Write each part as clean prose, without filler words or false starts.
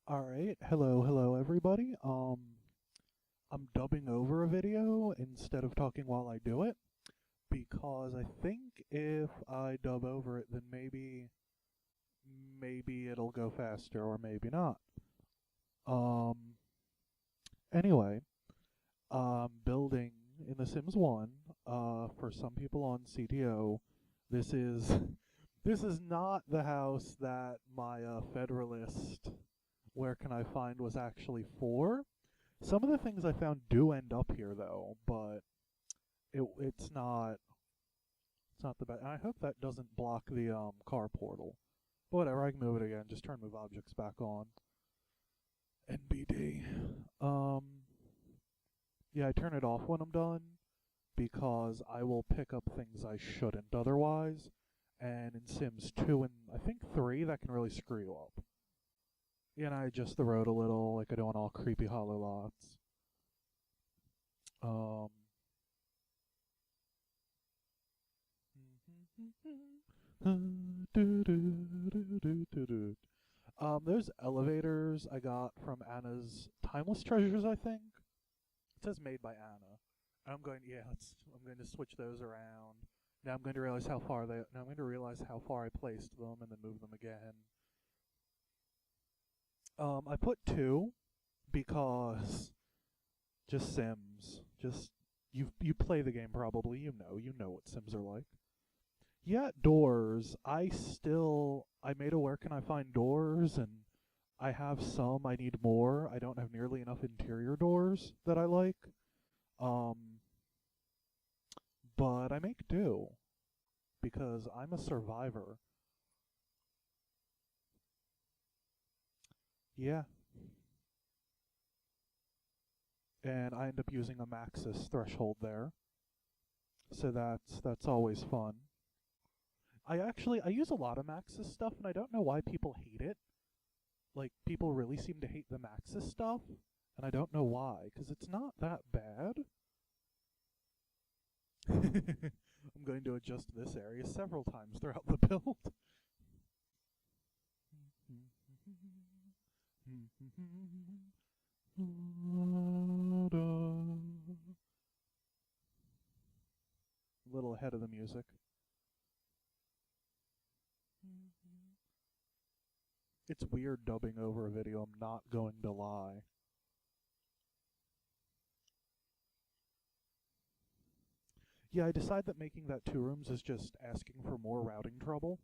Alright, hello everybody. I'm dubbing over a video instead of talking while I do it because I think if I dub over it then maybe it'll go faster or maybe not. Um anyway, building in The Sims 1, for some people on CTO, this is this is not the house that my Federalist Where Can I Find was actually for. Some of the things I found do end up here though, but it's not the best. I hope that doesn't block the car portal. But whatever, I can move it again. Just turn move objects back on. NBD. Um yeah, I turn it off when I'm done because I will pick up things I shouldn't otherwise. And in Sims 2 and I think 3 that can really screw you up. Yeah, and I adjust the road a little like I do on all creepy hollow lots. Um There's elevators I got from Anna's Timeless Treasures, I think. It says made by Anna. I'm going to switch those around. Now I'm going to realize how far they now I'm going to realize how far I placed them and then move them again. I put two because just Sims. Just you play the game probably, you know what Sims are like. Yeah, doors. I made a Where Can I Find doors, and I have some. I need more. I don't have nearly enough interior doors that I like. Um, but I make do because I'm a survivor. Yeah, and I end up using a Maxis threshold there, so that's always fun. I use a lot of Maxis stuff, and I don't know why people hate it. Like, people really seem to hate the Maxis stuff, and I don't know why, because it's not that bad. I'm going to adjust this area several times throughout the build. A little ahead of the music. It's weird dubbing over a video, I'm not going to lie. Yeah, I decide that making that two rooms is just asking for more routing trouble.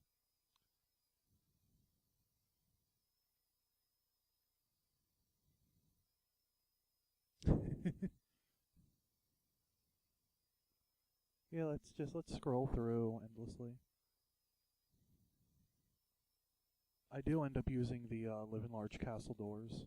Yeah, let's scroll through endlessly. I do end up using the live in large castle doors.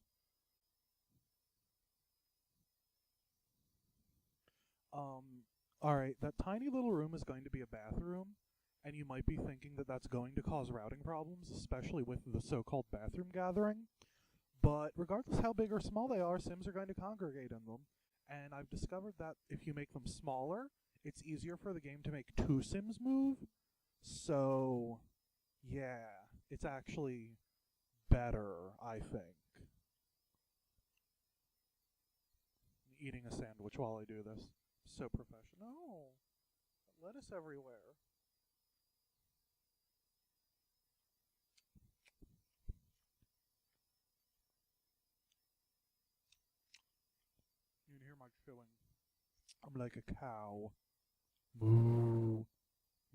Alright, that tiny little room is going to be a bathroom, and you might be thinking that that's going to cause routing problems, especially with the so-called bathroom gathering. But regardless how big or small they are, Sims are going to congregate in them. And I've discovered that if you make them smaller, it's easier for the game to make two Sims move. So, yeah, it's actually better, I think. Eating a sandwich while I do this. So professional. Lettuce everywhere. You can hear my chewing. I'm like a cow. Moo.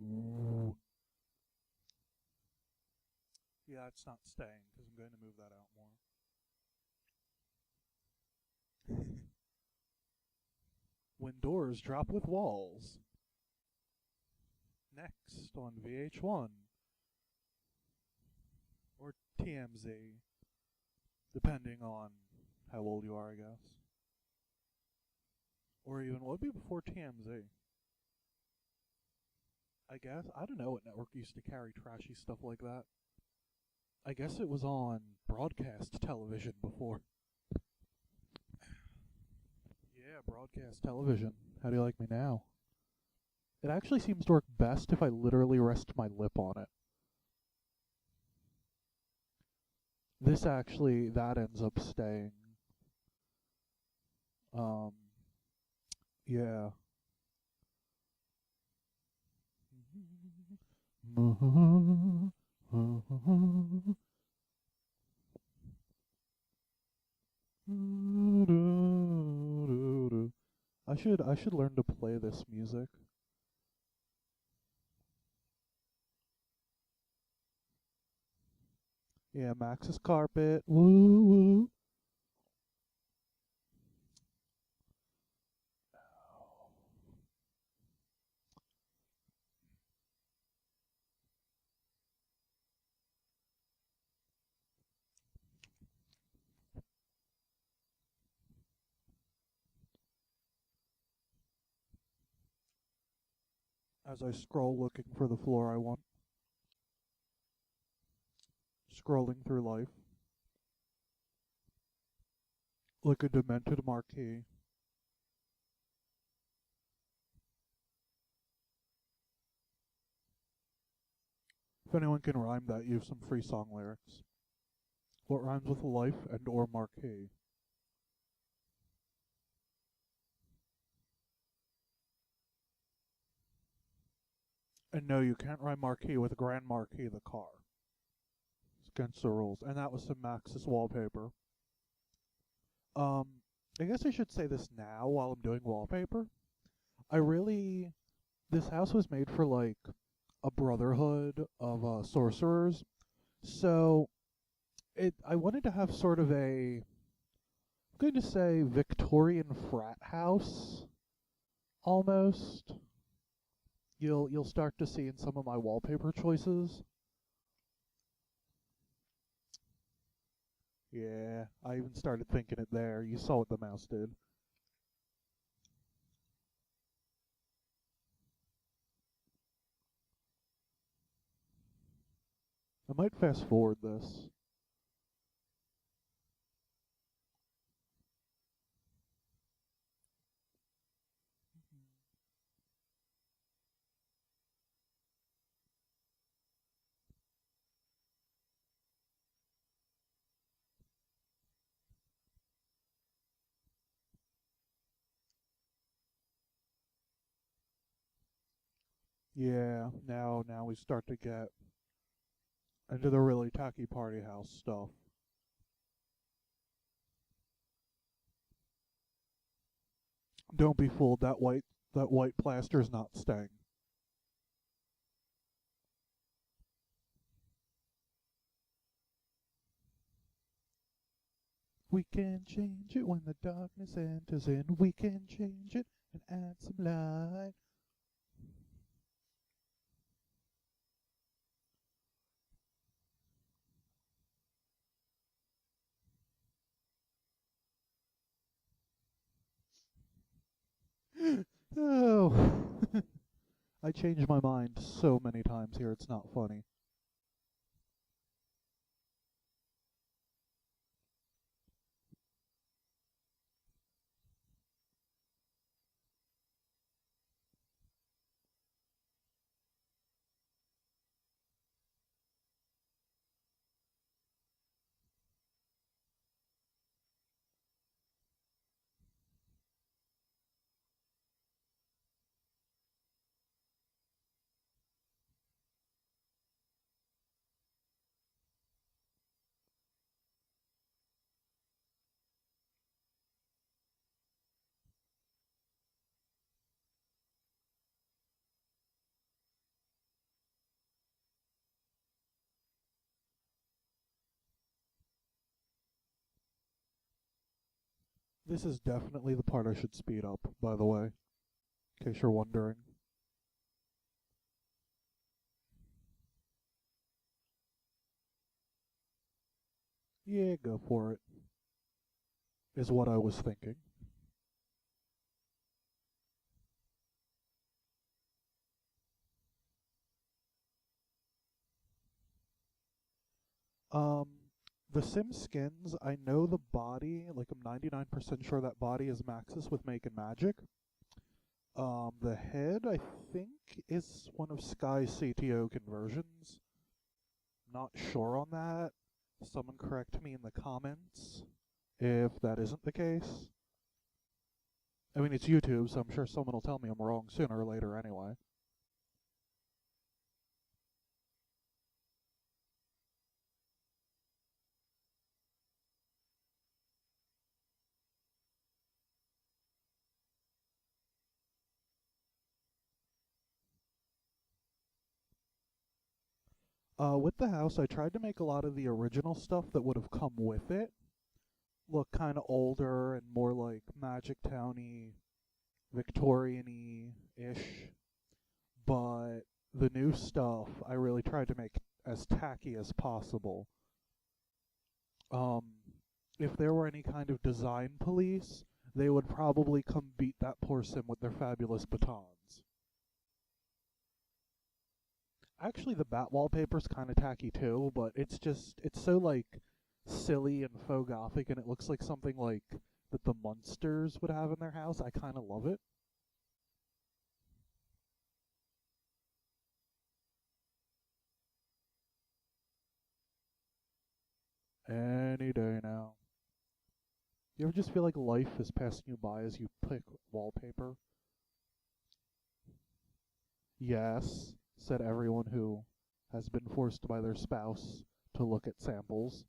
Moo. Yeah, it's not staying because I'm going to move that out more. When doors drop with walls. Next on VH1 or TMZ, depending on how old you are, I guess. Or even what would be before TMZ? I guess I don't know what network used to carry trashy stuff like that. I guess it was on broadcast television before. Yeah, broadcast television. How do you like me now? It actually seems to work best if I literally rest my lip on it. This actually, that ends up staying. Um, yeah. I should learn to play this music. Yeah, Max's carpet. Woo woo. As I scroll looking for the floor I want, scrolling through life like a demented marquee. If anyone can rhyme that, you have some free song lyrics. What rhymes with life and or marquee? And no, you can't rhyme marquee with Grand Marquis the car. It's against the rules. And that was some Maxis wallpaper. Um, I guess I should say this now while I'm doing wallpaper. I really, this house was made for like a brotherhood of sorcerers. So I wanted to have sort of I'm going to say Victorian frat house almost. You'll start to see in some of my wallpaper choices. Yeah, I even started thinking it there. You saw what the mouse did. I might fast forward this. Yeah, now we start to get into the really tacky party house stuff. Don't be fooled, that white plaster's not staying. We can change it when the darkness enters in. We can change it and add some light. Oh, I changed my mind so many times here, it's not funny. This is definitely the part I should speed up, by the way, in case you're wondering. Yeah, go for it, is what I was thinking. Um, the Sim skins, I know the body, like I'm 99% sure that body is Maxis with Make and Magic. The head, I think, is one of Sky's CTO conversions. Not sure on that. Someone correct me in the comments if that isn't the case. I mean, it's YouTube, so I'm sure someone will tell me I'm wrong sooner or later anyway. With the house, I tried to make a lot of the original stuff that would have come with it look kind of older and more like Magic Towny, Victorian-y-ish. But the new stuff, I really tried to make as tacky as possible. Um, if there were any kind of design police, they would probably come beat that poor sim with their fabulous batons. Actually, the bat wallpaper's kind of tacky too, but it's so like silly and faux gothic, and it looks like something like that the Munsters would have in their house. I kind of love it. Any day now. You ever just feel like life is passing you by as you pick wallpaper? Yes, said everyone who has been forced by their spouse to look at samples.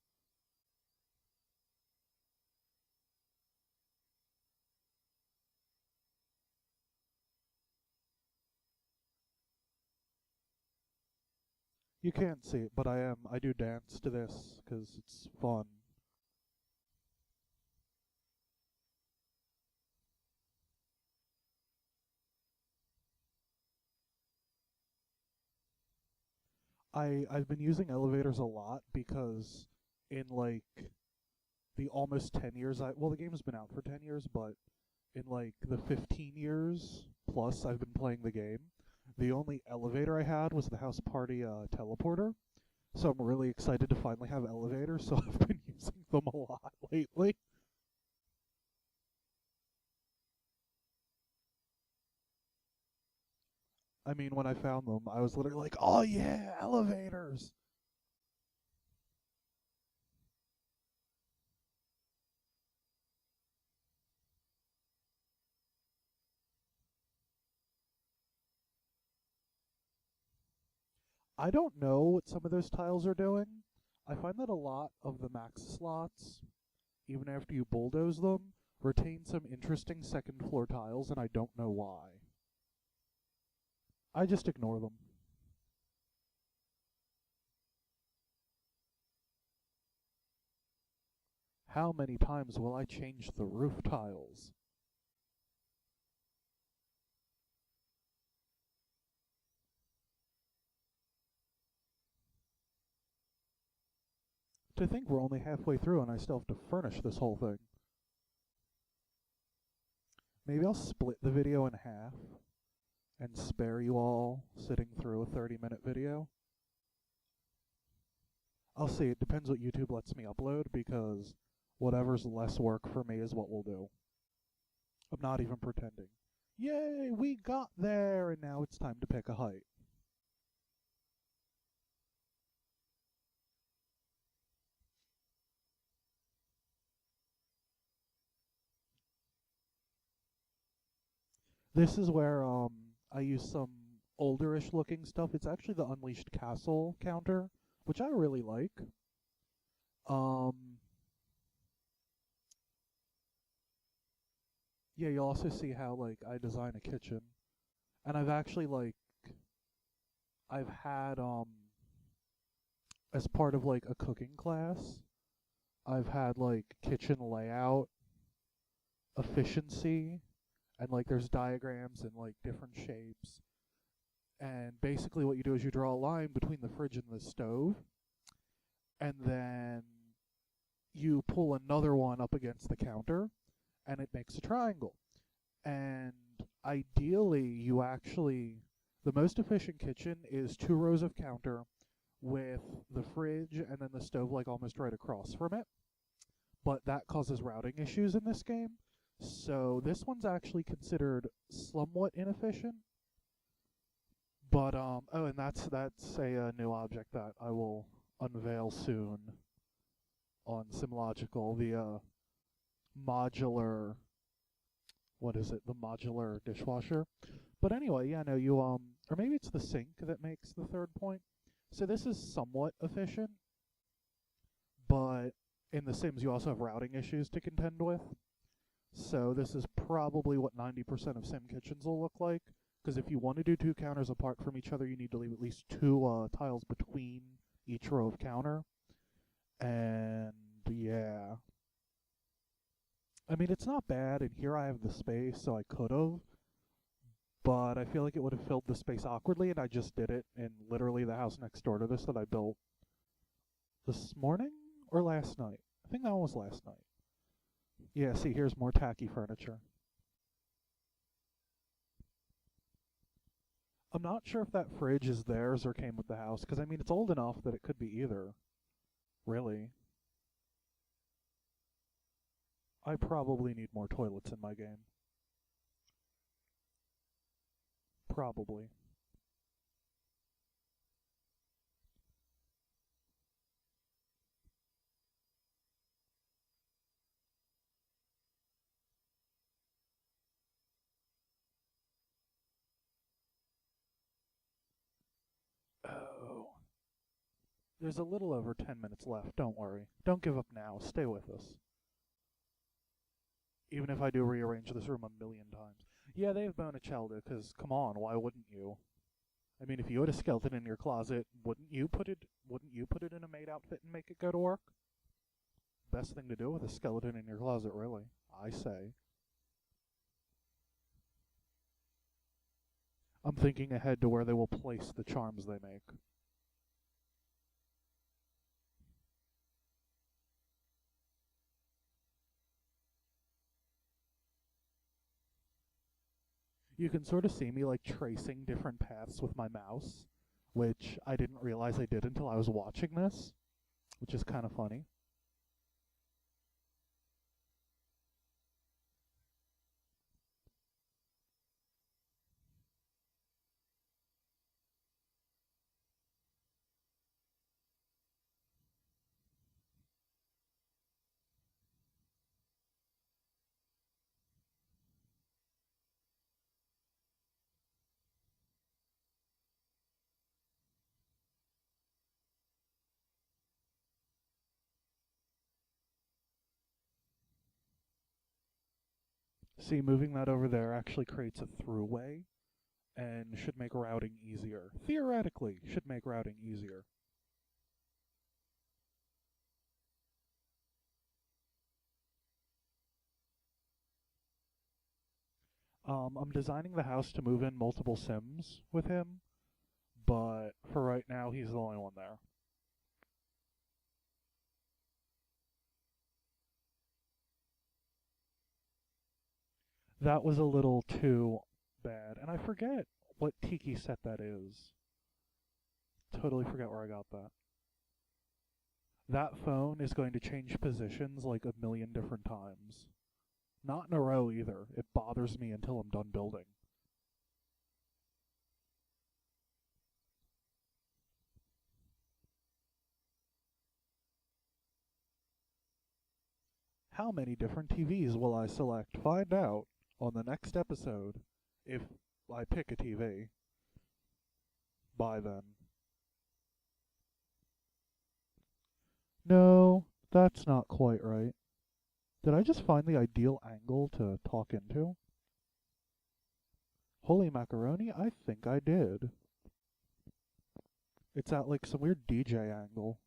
You can't see it, but I do dance to this because it's fun. I've been using elevators a lot because in like the almost 10 years well, the game's been out for 10 years, but in like the 15 years plus I've been playing the game, the only elevator I had was the house party teleporter. So I'm really excited to finally have elevators, so I've been using them a lot lately. I mean, when I found them, I was literally like, oh yeah, elevators! I don't know what some of those tiles are doing. I find that a lot of the max slots, even after you bulldoze them, retain some interesting second floor tiles, and I don't know why. I just ignore them. How many times will I change the roof tiles? To think we're only halfway through and I still have to furnish this whole thing. Maybe I'll split the video in half and spare you all sitting through a 30-minute video. I'll see, it depends what YouTube lets me upload because whatever's less work for me is what we'll do. I'm not even pretending. Yay, we got there, and now it's time to pick a height. This is where I use some olderish looking stuff. It's actually the Unleashed Castle counter, which I really like. Um, yeah, you also see how like I design a kitchen, and I've had as part of like a cooking class, I've had like kitchen layout efficiency, and like there's diagrams and like different shapes. And basically what you do is you draw a line between the fridge and the stove, and then you pull another one up against the counter, and it makes a triangle. And ideally, the most efficient kitchen is 2 rows of counter with the fridge and then the stove like almost right across from it. But that causes routing issues in this game. So this one's actually considered somewhat inefficient. But oh, and that's a new object that I will unveil soon. on SimLogical, the modular, what is it, the modular dishwasher. But anyway, yeah, no, you, or maybe it's the sink that makes the third point. So this is somewhat efficient, but in The Sims you also have routing issues to contend with. So this is probably what 90% of sim kitchens will look like, because if you want to do two counters apart from each other, you need to leave at least two tiles between each row of counter. And yeah, I mean, it's not bad, and here I have the space, so I could have, but I feel like it would have filled the space awkwardly, and I just did it in literally the house next door to this that I built this morning or last night. I think that one was last night. Yeah, see, here's more tacky furniture. I'm not sure if that fridge is theirs or came with the house, because I mean, it's old enough that it could be either. Really. I probably need more toilets in my game. Probably. Oh. There's a little over 10 minutes left, don't worry. Don't give up now, stay with us. Even if I do rearrange this room a million times. Yeah, they have Bonicelda, because come on, why wouldn't you? I mean, if you had a skeleton in your closet, wouldn't you put it in a maid outfit and make it go to work? Best thing to do with a skeleton in your closet, really, I say. I'm thinking ahead to where they will place the charms they make. You can sort of see me like tracing different paths with my mouse, which I didn't realize I did until I was watching this, which is kind of funny. See, moving that over there actually creates a throughway and should make routing easier. Theoretically, should make routing easier. I'm designing the house to move in multiple Sims with him, but for right now, he's the only one there. That was a little too bad, and I forget what tiki set that is. Totally forget where I got that. That phone is going to change positions like a million different times. Not in a row either. It bothers me until I'm done building. How many different TVs will I select? Find out on the next episode if I pick a TV by then. No, that's not quite right. Did I just find the ideal angle to talk into? Holy macaroni, I think I did. It's at like some weird DJ angle.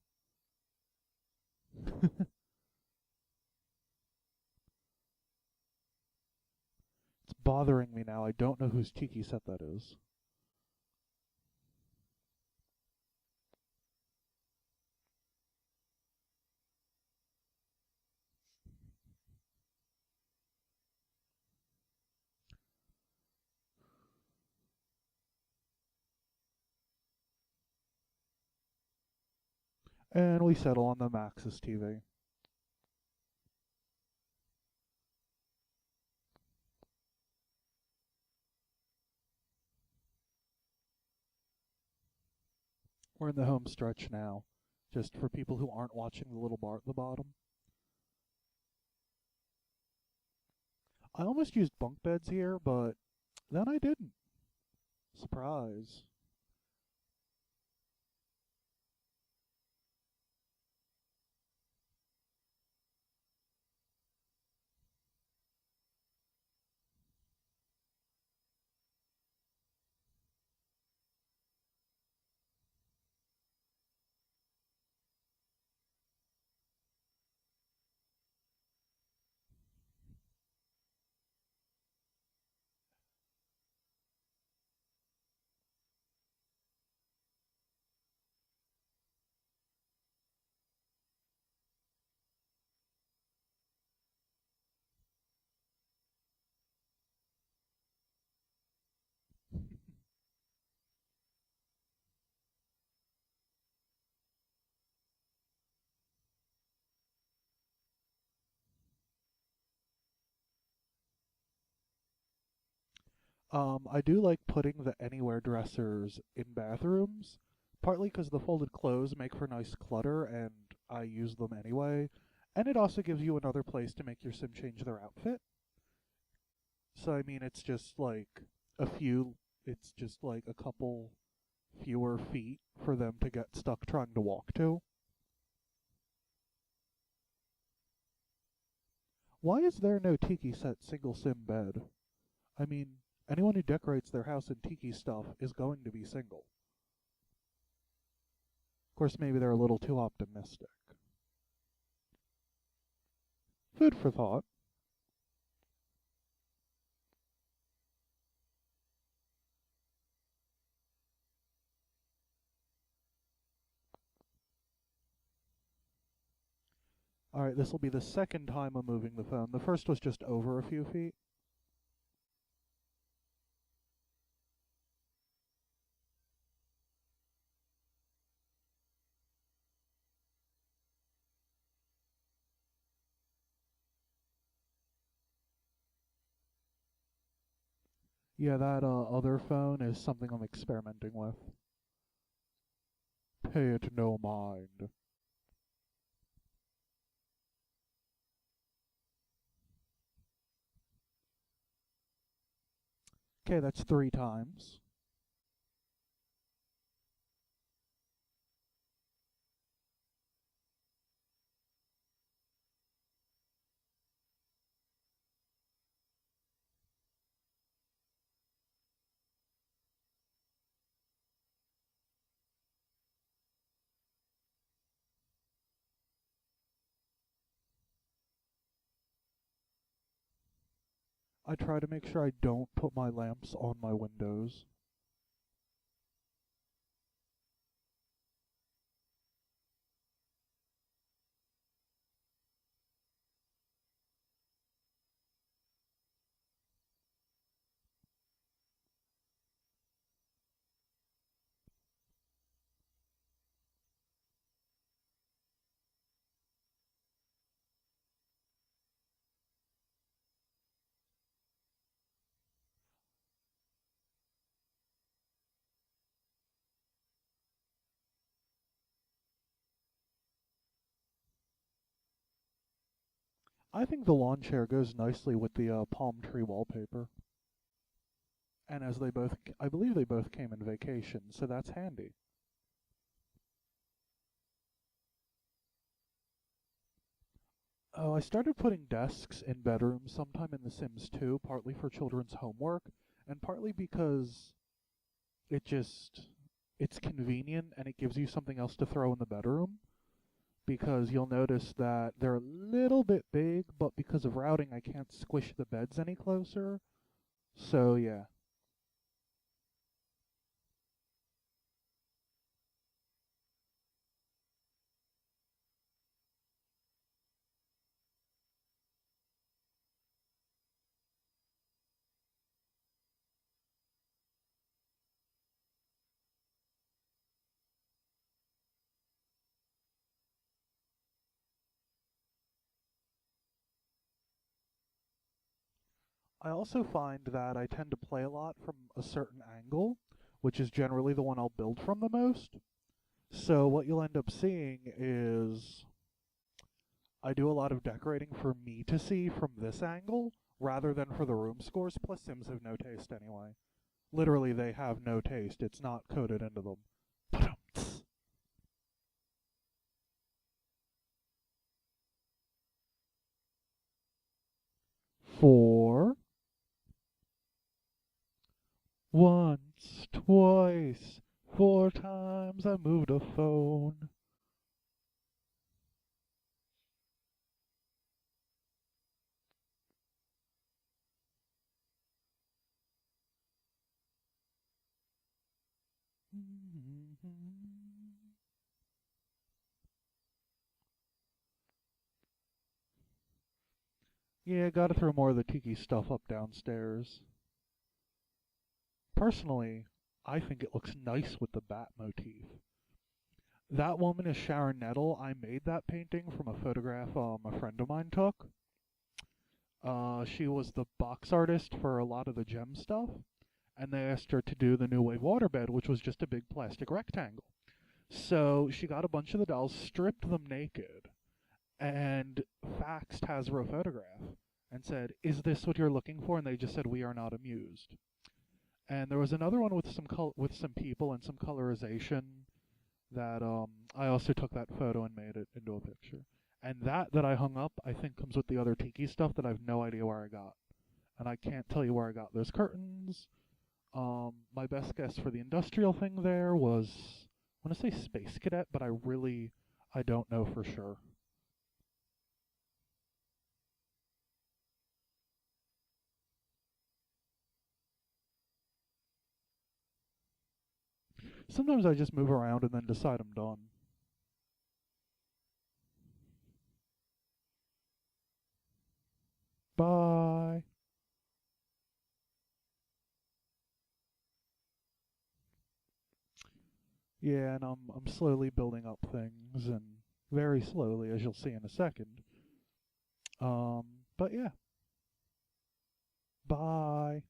It's bothering me now. I don't know whose tiki set that is. And we settle on the Maxis TV. We're in the home stretch now. just for people who aren't watching the little bar at the bottom. I almost used bunk beds here, but then I didn't. Surprise. I do like putting the anywhere dressers in bathrooms, partly because the folded clothes make for nice clutter and I use them anyway, and it also gives you another place to make your sim change their outfit. So, I mean, it's just like a couple fewer feet for them to get stuck trying to walk to. Why is there no Tiki set single sim bed? I mean, anyone who decorates their house in Tiki stuff is going to be single. Of course, maybe they're a little too optimistic. Food for thought. Alright, this will be the second time I'm moving the phone. The first was just over a few feet. Yeah, that other phone is something I'm experimenting with. Pay it no mind. Okay, that's 3 times. I try to make sure I don't put my lamps on my windows. I think the lawn chair goes nicely with the palm tree wallpaper. And as I believe they both came in vacation, so that's handy. Oh, I started putting desks in bedrooms sometime in The Sims 2, partly for children's homework, and partly because it just it's convenient and it gives you something else to throw in the bedroom. Because you'll notice that they're a little bit big, but because of routing, I can't squish the beds any closer. So yeah. I also find that I tend to play a lot from a certain angle, which is generally the one I'll build from the most. So what you'll end up seeing is I do a lot of decorating for me to see from this angle rather than for the room scores, plus Sims have no taste anyway. Literally, they have no taste. It's not coded into them. Ba-dum-ts. 4. Once, twice, 4 times I moved a phone. Yeah, gotta throw more of the tiki stuff up downstairs. Personally, I think it looks nice with the bat motif. That woman is Sharon Nettle. I made that painting from a photograph a friend of mine took. She was the box artist for a lot of the gem stuff, and they asked her to do the New Wave waterbed, which was just a big plastic rectangle. So she got a bunch of the dolls, stripped them naked, and faxed Hasbro a photograph and said, "Is this what you're looking for?" And they just said, "We are not amused." And there was another one with with some people and some colorization that I also took that photo and made it into a picture. And that I hung up, I think comes with the other tiki stuff that I have no idea where I got. And I can't tell you where I got those curtains. My best guess for the industrial thing there was, I want to say Space Cadet, but I don't know for sure. Sometimes I just move around and then decide I'm done. Bye. Yeah, and I'm slowly building up things, and very slowly, as you'll see in a second. But yeah, bye.